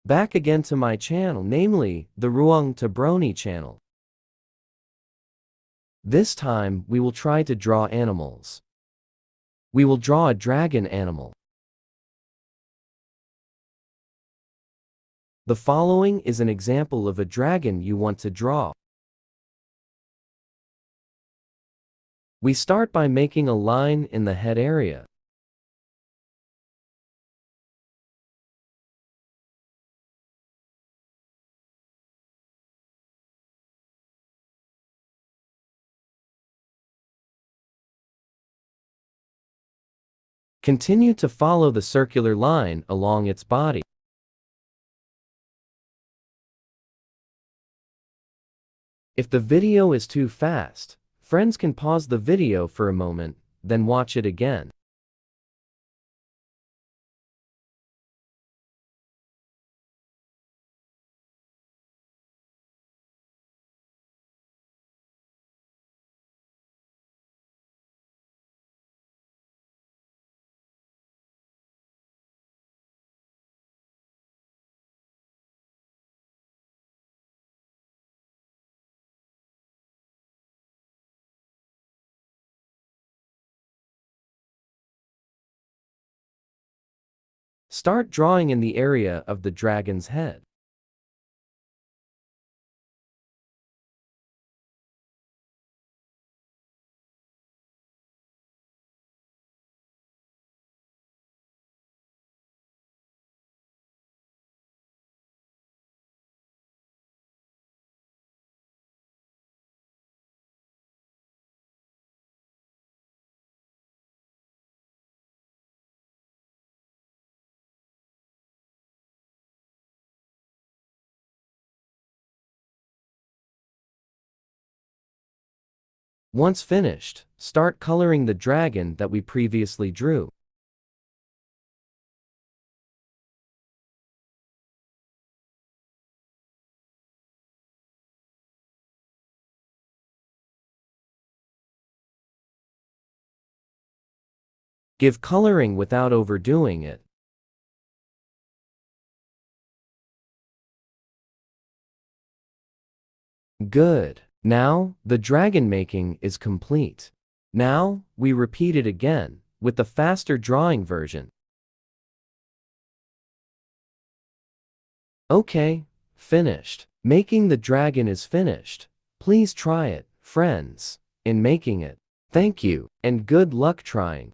Back again to my channel, namely, the Ruang Tabroni channel. This time, we will try to draw animals. We will draw a dragon animal. The following is an example of a dragon you want to draw. We start by making a line in the head area. Continue to follow the circular line along its body. If the video is too fast, friends can pause the video for a moment, then watch it again. Start drawing in the area of the dragon's head. Once finished, start coloring the dragon that we previously drew. Give coloring without overdoing it. Good. Now, the dragon making is complete. Now, we repeat it again, with the faster drawing version. Okay, finished. Making the dragon is finished. Please try it, friends, in making it. Thank you, and good luck trying.